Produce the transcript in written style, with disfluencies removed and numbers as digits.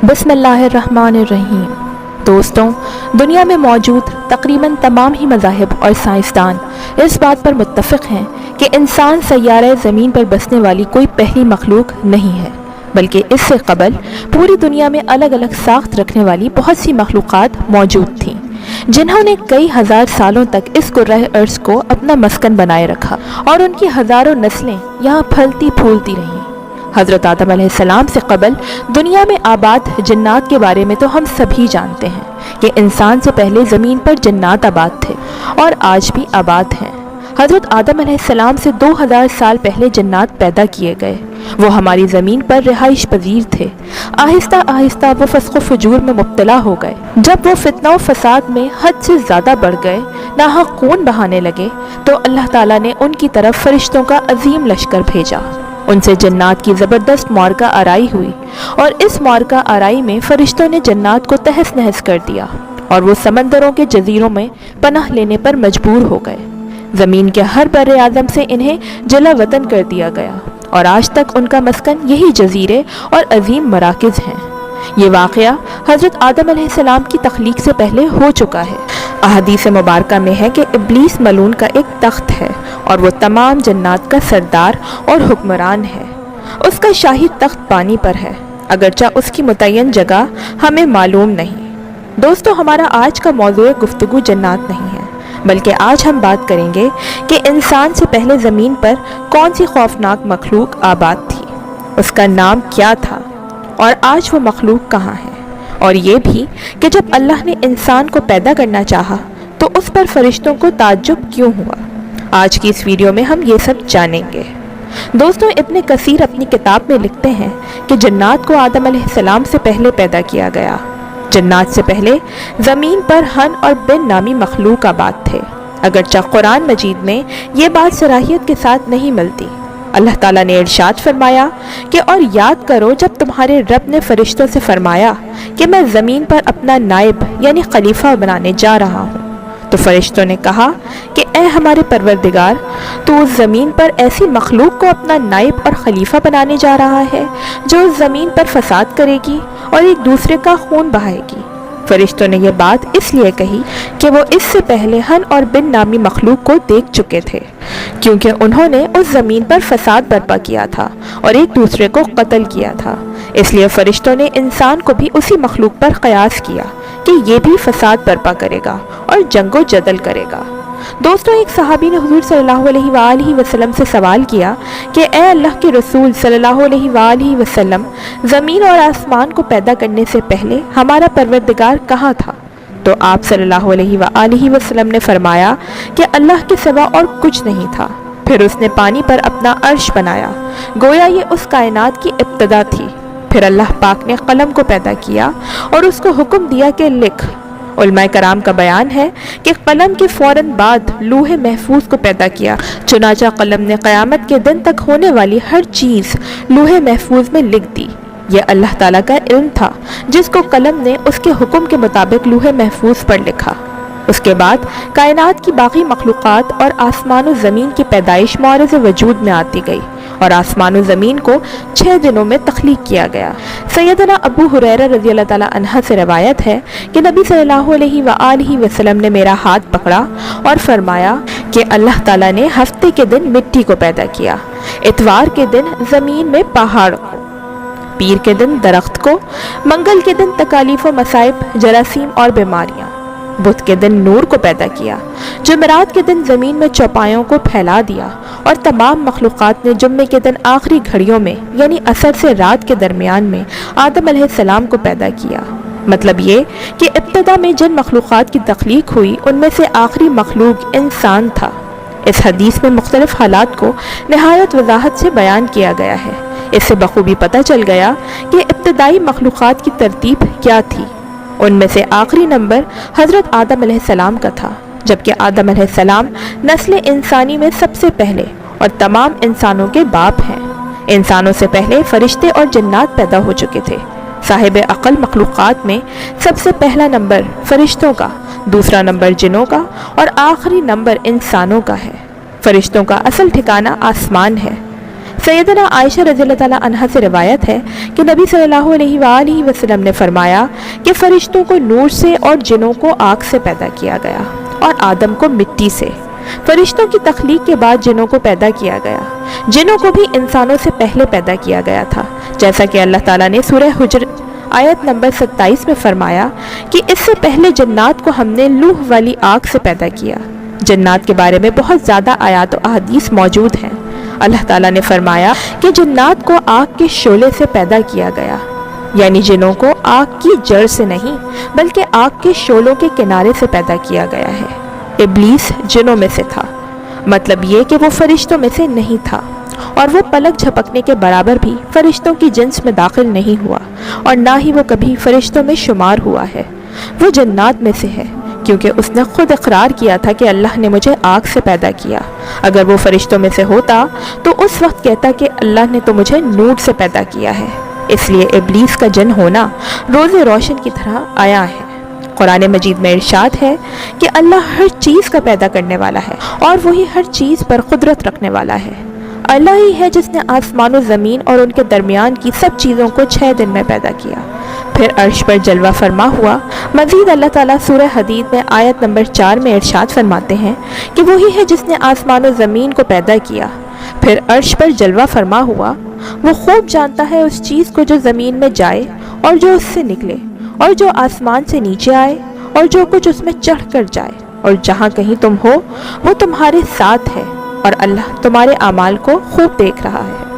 बिस्मिल्लाहिर्रहमानिर्रहीम। दोस्तों, दुनिया में मौजूद तकरीबन तमाम ही मज़ाहिब और साइंसदान इस बात पर मुत्तफ़िक़ हैं कि इंसान सय्यारा ज़मीन पर बसने वाली कोई पहली मखलूक नहीं है, बल्कि इससे क़बल पूरी दुनिया में अलग अलग साख्त रखने वाली बहुत सी मखलूक़ात मौजूद थीं, जिन्होंने कई हज़ार सालों तक इस कुर्रा अर्ज़ को अपना मस्कन बनाए रखा और उनकी हज़ारों नस्लें यहाँ फलती फूलती रहीं। हज़रत आदम अलैहिस्सलाम से क़बल दुनिया में आबाद जन्नात के बारे में तो हम सभी जानते हैं कि इंसान से पहले ज़मीन पर जन्नात आबाद थे और आज भी आबाद हैं। हज़रत आदम अलैहिस्सलाम से 2000 साल पहले जन्नात पैदा किए गए। वो हमारी ज़मीन पर रिहाइश पजीर थे। आहिस्ता आहिस्ता वो फ़स्क़ व फ़ुजूर में मुब्तला हो गए। जब वो फितना व फसाद में हद से ज़्यादा बढ़ गए, नाहक खून बहाने लगे, तो अल्लाह ताला ने उनकी तरफ फ़रिश्तों का अजीम लश्कर भेजा। उनसे जन्नात की ज़बरदस्त मारका आराई हुई और इस मारका आराई में फ़रिश्तों ने जन्नात को तहस नहस कर दिया और वो समंदरों के जजीरों में पनाह लेने पर मजबूर हो गए। ज़मीन के हर बर्रे आज़म से इन्हें जला वतन कर दिया गया और आज तक उनका मस्कन यही जजीरे और अजीम मराकिज़ हैं। ये वाक़या हज़रत आदम अलैहिस्सलाम की तख्लीक से पहले हो चुका है। अहादीस मुबारका में है कि इब्लीस मलून का एक तख्त है और वो तमाम जन्नात का सरदार और हुक्मरान है। उसका शाही तख्त पानी पर है, अगरचा उसकी मुतय्यन जगह हमें मालूम नहीं। दोस्तों, हमारा आज का मौज़ूए गुफ्तगू जन्नात नहीं है, बल्कि आज हम बात करेंगे कि इंसान से पहले ज़मीन पर कौन सी खौफनाक मखलूक आबाद थी, उसका नाम क्या था और आज वो मखलूक कहाँ है, और ये भी कि जब अल्लाह ने इंसान को पैदा करना चाहा तो उस पर फरिश्तों को ताज्जुब क्यों हुआ। आज की इस वीडियो में हम ये सब जानेंगे। दोस्तों, इब्न कसीर अपनी किताब में लिखते हैं कि जन्नात को आदम अलैहिस्सलाम से पहले पैदा किया गया। जन्नात से पहले ज़मीन पर हन और बिन नामी मखलूक आबाद थे, अगरचा कुरान मजीद में ये बात सराहियत के साथ नहीं मिलती। अल्लाह ताला ने इरशाद फरमाया कि और याद करो जब तुम्हारे रब ने फरिश्तों से फरमाया कि मैं ज़मीन पर अपना नाइब यानी खलीफा बनाने जा रहा हूँ, तो फरिश्तों ने कहा कि ए हमारे परवरदिगार, तो उस ज़मीन पर ऐसी मखलूक को अपना नाइब और खलीफा बनाने जा रहा है जो उस ज़मीन पर फसाद करेगी और एक दूसरे का खून बहाएगी। फरिश्तों ने यह बात इसलिए कही कि वो इससे पहले हन और बिन नामी मखलूक को देख चुके थे, क्योंकि उन्होंने उस ज़मीन पर फसाद बर्पा किया था और एक दूसरे को कत्ल किया था। इसलिए फ़रिश्तों ने इंसान को भी उसी मखलूक पर क़यास किया कि ये भी फसाद बर्पा करेगा और जंगो जदल करेगा। दोस्तों, एक सहाबी ने हुज़ूर सल्लल्लाहु अलैहि वसल्लम से सवाल किया कि ए अल्लाह के रसूल सल्लल्लाहु अलैहि वसल्लम, ज़मीन और आसमान को पैदा करने से पहले हमारा परवरदिगार कहाँ था? तो आप सल्लल्लाहु अलैहि वसल्लम ने फरमाया कि अल्लाह के सिवा और कुछ नहीं था। फिर उसने पानी पर अपना अर्श बनाया, गोया ये उस कायनात की इब्तिदा थी। फिर अल्लाह पाक ने कलम को पैदा किया और उसको हुक्म दिया कि लिख। उलमाए कराम का बयान है कि कलम के फ़ौरन बाद लूहे महफूज को पैदा किया, चुनाचा कलम ने क़यामत के दिन तक होने वाली हर चीज़ लूहे महफूज में लिख दी। यह अल्लाह ताला का इल्म था जिसको कलम ने उसके हुक्म के मुताबिक लूहे महफूज पर लिखा। उसके बाद कायनात की बाकी मखलूक़ात और आसमान व ज़मीन की पैदाइश मौरज़ वजूद में आती गई और आसमान व ज़मीन को 6 दिनों में तख्लीक किया गया। सैयदना अबू हुरैरा रज़ियल्लाहु ताला अन्हा से रवायत है कि नबी सल्लल्लाहु अलैहि वसल्लम ने मेरा हाथ पकड़ा और फरमाया कि अल्लाह ताला ने हफ्ते के दिन मिट्टी को पैदा किया, इतवार के दिन ज़मीन में पहाड़ को, पीर के दिन दरख्त को, मंगल के दिन तकालीफ व मसाइब, जरासीम और बीमारियाँ, बुध के दिन नूर को पैदा किया, जुमेरात के दिन ज़मीन में चौपायों को फैला दिया और तमाम मखलूक़ात ने जुम्मे के दिन आखिरी घड़ियों में यानी असर से रात के दरमियान में आदम अलैहिस्सलाम को पैदा किया। मतलब ये कि इब्तिदा में जिन मखलूक़ात की तख्लीक हुई उनमें से आखिरी मखलूक इंसान था। इस हदीस में मुख्तलिफ हालात को नहायत वजाहत से बयान किया गया है। इससे बखूबी पता चल गया कि इब्तिदाई मखलूक़ात की तरतीब क्या थी। उनमें से आखिरी नंबर हज़रत आदम अलैहिस्सलाम का था, जबकि आदम अलैहिस्सलाम नस्ल इंसानी में सबसे पहले और तमाम इंसानों के बाप हैं। इंसानों से पहले फरिश्ते और जन्नात पैदा हो चुके थे। साहिब अक़ल मखलूक़ात में सबसे पहला नंबर फरिश्तों का, दूसरा नंबर जिनों का और आखिरी नंबर इंसानों का है। फरिश्तों का असल ठिकाना आसमान है। सैयदना आयशा रज़ियल्लाहु ताला अन्हा से रिवायत है कि नबी सल्लल्लाहु अलैहि वसल्लम ने फरमाया कि फरिश्तों को नूर से और जिनों को आग से पैदा किया गया और आदम को मिट्टी से। फरिश्तों की तख्लीक के बाद जिनों को पैदा किया गया। जिनों को भी इंसानों से पहले पैदा किया गया था, जैसा कि अल्लाह ताला ने सूरह हुज्र आयत नंबर 27 में फरमाया कि इससे पहले जन्नात को हमने लूह वाली आग से पैदा किया। जन्नात के बारे में बहुत ज़्यादा आयात और अहादीस मौजूद हैं। अल्लाह ताला ने फरमाया कि जन्नात को आग के शोले से पैदा किया गया, यानी जिनों को आग की जड़ से नहीं बल्कि आग के शोलों के किनारे से पैदा किया गया है। इब्लीस जिनों में से था, मतलब ये कि वो फरिश्तों में से नहीं था, और वो पलक झपकने के बराबर भी फरिश्तों की जिन्स में दाखिल नहीं हुआ और ना ही वो कभी फरिश्तों में शुमार हुआ है। वो जन्नात में से है क्योंकि उसने खुद इकरार किया था कि अल्लाह ने मुझे आग से पैदा किया। अगर वो फरिश्तों में से होता तो उस वक्त कहता कि अल्लाह ने तो मुझे नूर से पैदा किया है। इसलिए इब्लीस का जिन होना रोज़े रोशन की तरह आया है। कुरान मजीद में इरशाद है कि अल्लाह हर चीज़ का पैदा करने वाला है और वही हर चीज़ पर कुदरत रखने वाला है। अल्लाह ही है जिसने आसमान और ज़मीन और उनके दरमियान की सब चीज़ों को 6 दिन में पैदा किया, फिर अर्श पर जलवा फरमा हुआ। मज़ीद अल्लाह ताला सूरह हदीद में आयत नंबर 4 में इरशाद फरमाते हैं कि वही है जिसने आसमान और ज़मीन को पैदा किया, फिर अर्श पर जलवा फरमा हुआ। वो खूब जानता है उस चीज़ को जो ज़मीन में जाए और जो उससे निकले, और जो आसमान से नीचे आए और जो कुछ उसमें चढ़ कर जाए, और जहाँ कहीं तुम हो वो तुम्हारे साथ है, और अल्लाह तुम्हारे अमाल को खूब देख रहा है।